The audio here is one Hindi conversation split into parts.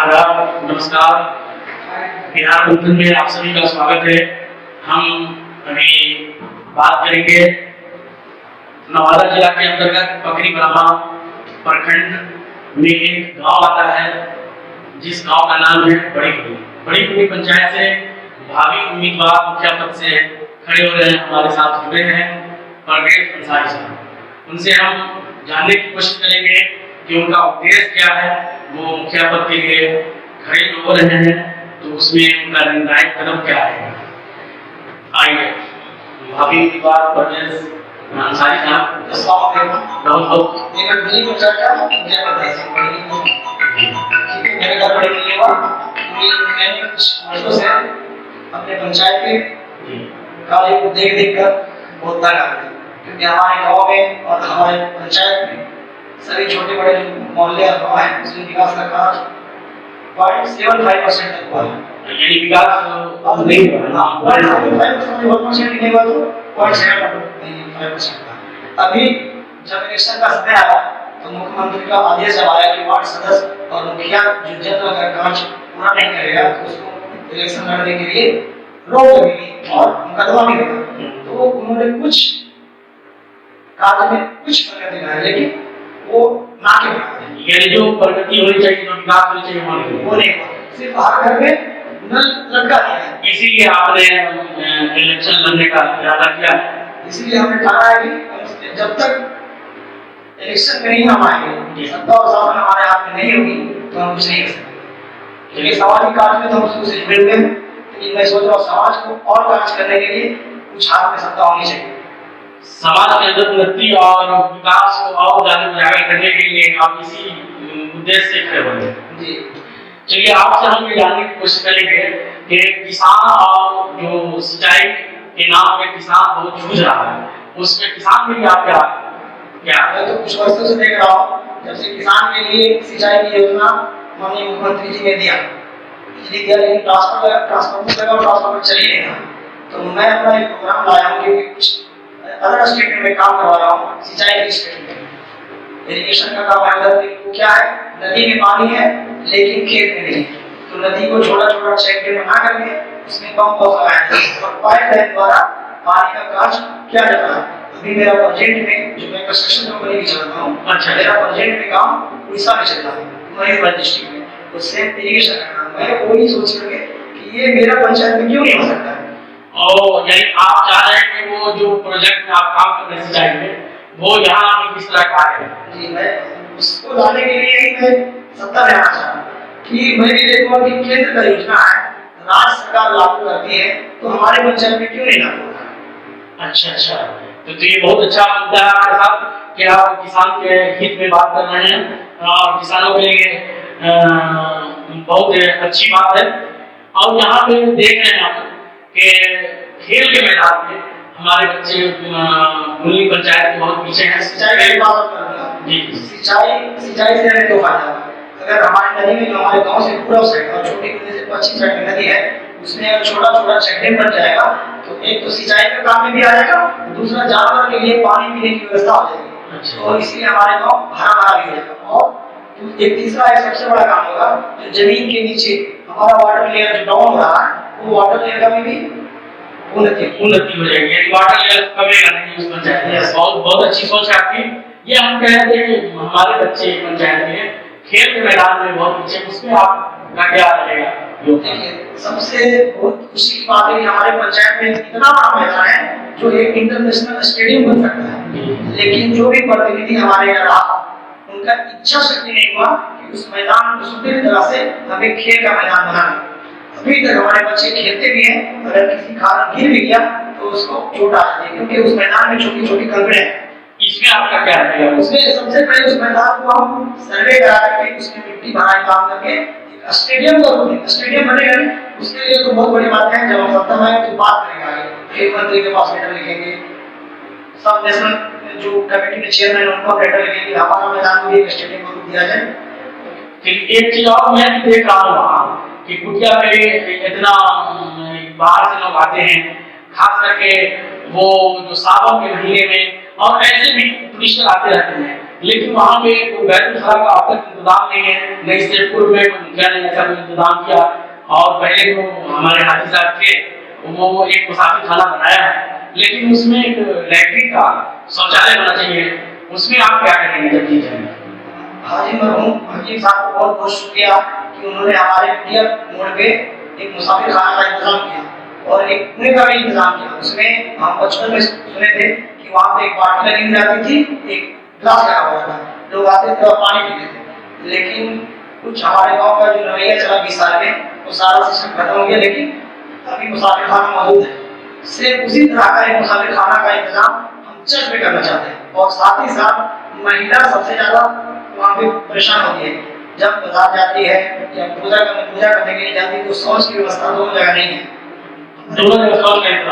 आदाब, नमस्कार। बिहार मंथन में आप सभी का स्वागत है। हम अभी बात करेंगे नवादा जिला के अंतर्गत पकरी ब्राह्मा प्रखंड में एक गांव आता है जिस गांव का नाम है बड़ी कुनी पंचायत से भावी उम्मीदवार मुखिया पद से खड़े हो रहे हैं, हमारे साथ जुड़े हैं परवेज अंसारी साहब। उनसे हम जानने की कोशिश करेंगे कि उनका उद्देश्य क्या है, वो मुखिया पद के लिए खड़े हो रहे हैं तो उसमें उनका निर्णायक कदम क्या है। आइए भावी उम्मीदवार परवेज अंसारी साहब, बहुत बहुत मेरे घर बड़े के लिए मैंने कुछ वर्षों से अपने पंचायत के कार्य को देख कर बहुत तंग आ गया, क्योंकि हमारे गांव में और हमारे पंचायत में सभी छोटे बड़े जो मोहल्ले और गांव हैं उसमें विकास का कार्य 0.75% तक हुआ है। यानी विकास अब नहीं हुआ, 0.75% नहीं हुआ तो 0.75% था। अभी जब इलेक्शन का समय आया तो मुख्यमंत्री का आदेश जब आया कि वार्ड सदस्य और मुखिया जो जन अगर कार्य पूरा नहीं करेगा तो उसको इलेक्शन लड़ने के लिए रोक लगेगी और मुकदमा भी होगा। तो उन्होंने कुछ कार्य में कुछ प्रगति दिखाई, लेकिन वो ना के बराबर, यानी जो प्रगति होनी चाहिए, जो विकास होनी चाहिए वो नहीं हुआ। सिर्फ हर घर में नल लटका दिया है। इसीलिए आपने इलेक्शन लड़ने का इरादा किया। इसीलिए हमने कहा है कि जब तक इलेक्शन में नहीं हम आएंगे, सत्ता और शासन हमारे हाथ में नहीं होगी तो हम कुछ नहीं कर सकते। क्योंकि सामाजिक कार्य में तो हम शुरू से जुड़े हुए हैं, लेकिन मैं सोच रहा हूँ समाज को और कार्य करने के लिए कुछ हाथ में सत्ता होनी चाहिए। समाज के अंदर उन्नति और विकास को और ज्यादा उजागर करने के लिए आप इसी उद्देश्य से खड़े हुए हैं। जी चलिए आपसे हम ये जानने की कोशिश करेंगे कि किसान और जो सिंचाई के नाम पे किसान बहुत जूझ रहा है, उसमें किसान के लिए आप क्या मैं तो कुछ वर्षों से देख रहा हूँ, जब से किसान के लिए सिंचाई की योजना माननीय मुख्यमंत्री जी ने दिया, बिजली दिया, लेकिन ट्रांसफार्मर चल ही नहीं रहा। तो मैं अपना एक प्रोग्राम लाया हूँ कि कुछ अदर स्टेट में काम करवा रहा हूँ, सिंचाई की स्टेट में इरिगेशन का काम है। क्या है, नदी में पानी है लेकिन खेत में नहीं, तो नदी को छोटा छोटा चेक डैम बना करके उसमें पंप लगाया जाए और पाइपलाइन द्वारा पानी का कार्य किया जाता है। अभी मेरा प्रोजेक्ट में जो मैं कंस्ट्रक्शन कंपनी भी चलाता हूँ, अच्छा, मेरा प्रोजेक्ट में काम उड़ीसा में चल रहा है, मयूरभंज डिस्ट्रिक्ट में, उससे इरिगेशन का काम। मैं वही सोच करके कि ये मेरा पंचायत में क्यों नहीं हो सकता है। और यानी आप चाह रहे हैं कि वो जो प्रोजेक्ट में आप काम कर रहे हैं सिंचाई में, वो यहाँ भी किस तरह का है। जी, मैं उसको लाने के लिए ही मैं सत्ता में आना चाहता हूँ कि मैं भी देखूंगा कि केंद्र का योजना है, राज्य सरकार लागू करती है, तो हमारे पंचायत में क्यों नहीं लागू होता है। अच्छा, तो ये बहुत अच्छा मुद्दा है आपके साथ कि आप किसान के हित में बात कर रहे हैं और किसानों के लिए बहुत अच्छी बात है। और यहाँ पे देख रहे हैं आप कि खेल के मैदान में हमारे बच्चे मुनी पंचायत के बहुत पीछे हैं। सिंचाई की बात करूंगा जी, सिंचाई से हमें दो फायदा है। अगर हमारी नदी में जो हमारे गांव से पूर्व साइड और छोटी कुनी से पश्चिम साइड में नदी है, उसमें अगर छोटा छोटा चेक डैम बन जाएगा तो एक तो सिंचाई के काम में भी आ जाएगा, दूसरा जानवर के लिए पानी पीने की व्यवस्था हो जाएगी। अच्छा। और इसलिए हमारे गांव हरा भरा भी हो जाएगा। और एक तीसरा एक सबसे बड़ा काम होगा, जो जमीन के नीचे हमारा वाटर लेयर जो डाउन हो रहा है, वो वाटर लेयर का भी उन्नति हो जाएगी, यानी वाटर लेवल कमेगा नहीं उस पंचायत में। बहुत अच्छी सोच है आपकी। ये हम कह रहे थे कि हमारे बच्चे पंचायत में खेल के मैदान में बहुत पीछे, उसमें आपका क्या रहेगा? देखिए, सबसे बहुत खुशी की बात है कि हमारे पंचायत में इतना बड़ा मैदान है जो एक इंटरनेशनल स्टेडियम बन सकता है, लेकिन जो भी प्रतिनिधि हमारे यहाँ रहा, उनका इच्छा शक्ति नहीं हुआ कि उस मैदान को सुदृढ़ तरह से हमें खेल का मैदान बनाना। अभी तक हमारे बच्चे खेलते भी हैं, अगर किसी कारण गिर भी गया तो उसको चोट आ जाती है, क्योंकि उस मैदान में छोटी छोटी कंकड़े हैं। इसमें आपका क्या रहेगा? उसमें सबसे पहले उस मैदान को हम सर्वे करा करके उसमें मिट्टी भराई काम करके स्टेडियम करोगे, स्टेडियम बनेगा नहीं, उसके लिए तो बहुत बड़ी बात है। जब हम सत्ता में आए तो बात करेंगे आगे, खेल मंत्री के पास लेटर लिखेंगे, सब नेशनल जो कमेटी के चेयरमैन उनको लेटर लिखेंगे, हमारा मैदान को एक स्टेडियम को दिया जाए। एक चीज और मैं देख रहा हूँ वहाँ कि कुटिया पे इतना बाहर से लोग आते हैं, खास करके वो जो सावन के महीने में, और ऐसे भी टूरिस्ट आते रहते हैं, लेकिन वहाँ पे कोई बैतुलखाना का अब तक इंतजाम नहीं है, न इससे पूर्व में कोई मुखिया ने ऐसा कोई इंतजाम किया। और पहले जो हमारे हाजी साहब थे वो एक मुसाफिर खाना बनाया है, लेकिन उसमें एक लैट्रिन का शौचालय होना चाहिए, उसमें आप क्या करेंगे जब जीत जाएंगे? हाजी मरहूम हकीम साहब को बहुत बहुत शुक्रिया कि उन्होंने हमारे पीएम मोड़ पे एक मुसाफिर खाना का इंतजाम किया और एक कुएं का भी इंतजाम किया। उसमें हम बचपन में सुने थे कि वहाँ पे एक बाल्टी लगी हुई जाती थी, एक गिलास लगा हुआ था, लोग आते थे और पानी पीते थे। लेकिन कुछ हमारे गांव का जो रवैया चला 20 साल में, वो सारा सिस्टम खत्म हो गया, लेकिन अभी मुसाफिर खाना मौजूद है। सेम उसी तरह का एक मुसाफिर खाना का इंतजाम हम चर्च में करना चाहते हैं। और साथ ही साथ महिला सबसे ज्यादा वहाँ पे परेशान होती है, जब बाजार जाती है या पूजा करने के लिए जाती है, तो शौच की व्यवस्था दोनों जगह नहीं है। दोनों जगह शौच नहीं है।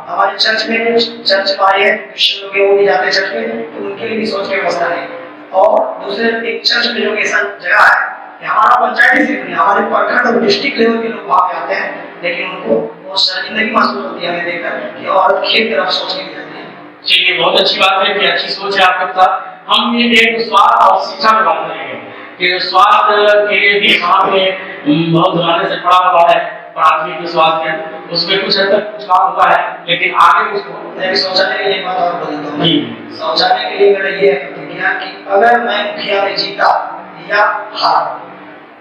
हमारे चर्च में चर्च पाए हैं, क्रिश्चियन लोग वो भी जाते हैं चर्च में, तो उनके लिए भी शौच की व्यवस्था नहीं। और दूसरे एक चर्च में जो ऐसा जगह है, हमारा पंचायती सिर्फ नहीं, हमारे प्रखंड और डिस्ट्रिक्ट लेवल के लोग वहाँ पे आते हैं, लेकिन उनको बहुत शर्मिंदगी महसूस होती है हमें देखकर कि औरत खेत तरफ सोच के जाती है। चलिए, बहुत अच्छी बात है कि अच्छी सोच है आपके साथ। हम ये एक स्वास्थ्य और शिक्षा की बात करेंगे कि स्वास्थ्य के लिए भी वहाँ पे बहुत जमाने से पड़ा हुआ है, प्राथमिक स्वास्थ्य उसमें कुछ हद तक कुछ काम हुआ है, लेकिन आगे उसको शौचालय के लिए बात और बोल देता हूँ। शौचालय के लिए मेरा ये प्रतिज्ञा कि अगर मैं मुखिया में जीता या हारा,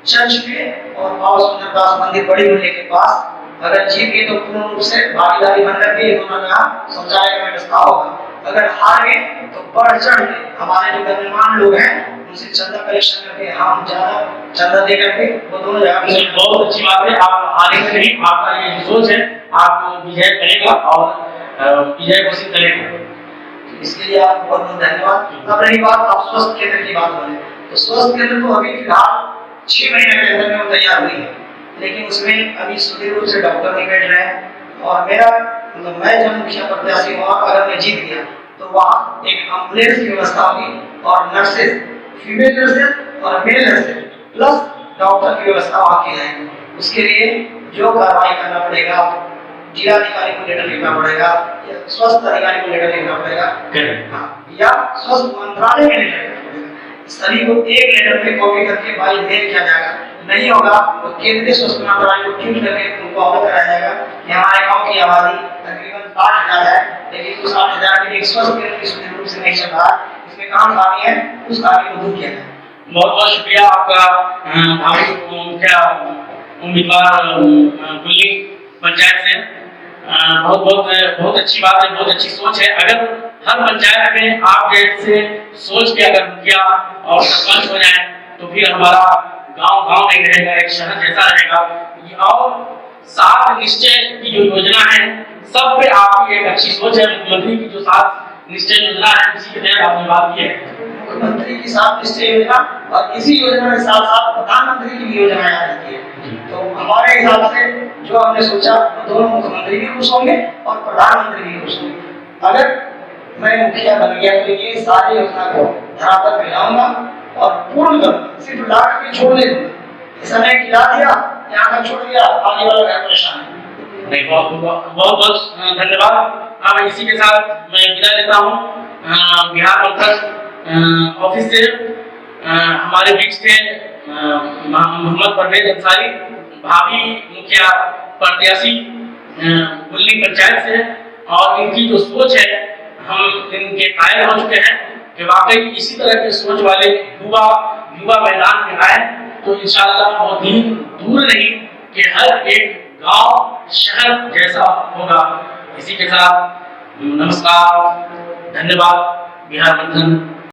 चर्च पे और बाबा सुंदरदास मंदिर बड़ी मुहल्ले के पास अगर जीत गए तो पूर्ण रूप से भागीदारी बन करके दोनों का शौचालय का व्यवस्था होगा। अगर हार गए तो बढ़ चढ़ के हमारे जो गणमान्य लोग हैं उनसे चंदा कलेक्शन करके हम ज्यादा चंदा दे करके वो दोनों जगह। बहुत अच्छी बात है, आप हारेंगे नहीं, आपका ये जो सोच है आप विजय करेगा और विजय घोषित करेगा, इसके लिए आपको बहुत बहुत धन्यवाद। अब रही बात आप स्वास्थ्य केंद्र की बात बोले, तो स्वास्थ्य केंद्र तो अभी फिलहाल 6 महीने के अंदर में वो तैयार हुई है, लेकिन उसमें अभी सुदृढ़ रूप से डॉक्टर नहीं बैठ रहे हैं। और मेरा मतलब मैं जब मुखिया प्रत्याशी हुआ, अगर मैं जीत गया तो वहाँ एक एम्बुलेंस की व्यवस्था होगी और नर्सेज, फीमेल नर्सेज और मेल नर्सेज प्लस डॉक्टर की व्यवस्था वहाँ की जाएगी। उसके लिए जो कार्रवाई करना पड़ेगा, जिलाधिकारी को लेटर लिखना पड़ेगा या स्वास्थ्य अधिकारी को लेटर लिखना पड़ेगा या स्वास्थ्य मंत्रालय में लेटर लिखना पड़ेगा, सभी को एक लेटर में कॉपी करके बाई मेल किया जाएगा। नहीं होगा तो केंद्रीय स्वास्थ्य मंत्रालय को ट्वीट करके उनको अवगत कराया जाएगा कि हमारे गांव की आबादी तकरीबन 60,000 है, लेकिन उस 60,000 के लिए स्वास्थ्य केंद्र की सुचारू रूप से नहीं चल रहा, इसमें कहाँ खामी है, उस खामी को दूर किया जाए। बहुत बहुत शुक्रिया आपका क्या उम्मीदवार गुल्ली पंचायत से। बहुत अच्छी बात है, बहुत अच्छी सोच है। अगर हर पंचायत में आप जैसे सोच के अगर मुखिया और सरपंच हो जाए तो फिर हमारा गांव नहीं रहेगा, एक शहर जैसा रहेगा। और 7 निश्चय की जो योजना है सब पे आपकी एक अच्छी सोच है। मुख्यमंत्री की जो 7 निश्चय योजना है उसी के तहत आपने बात की है। मुख्यमंत्री की 7 निश्चय योजना और इसी योजना के साथ साथ प्रधानमंत्री की भी योजना आ जाती है। तो हमारे हिसाब से जो हमने सोचा दोनों मुख्यमंत्री भी खुश होंगे और प्रधानमंत्री भी खुश होंगे। अगर मैं मुखिया बन गया तो ये सारी योजना को धरातल पे लाऊंगा और पूर्ण करूंगा, सिर्फ ला के छोड़ दूंगा। ऐसा नहीं कि ला दिया यहाँ तक छोड़ दिया, आगे वाला घर परेशान है। नहीं, बहुत धन्यवाद। अब इसी के साथ मैं विदा लेता हूँ। बिहार पंथक ऑफिस से हमारे बीच थे मोहम्मद परवेज अंसारी, भावी मुखिया प्रत्याशी गुल्ली पंचायत से, और इनकी जो सोच है हम इनके कायल हो चुके हैं कि वाकई इसी तरह के सोच वाले युवा मैदान में आए तो इंशाअल्लाह वो दिन दूर नहीं कि हर एक गांव शहर जैसा होगा। इसी के साथ नमस्कार, धन्यवाद। बिहार मंथन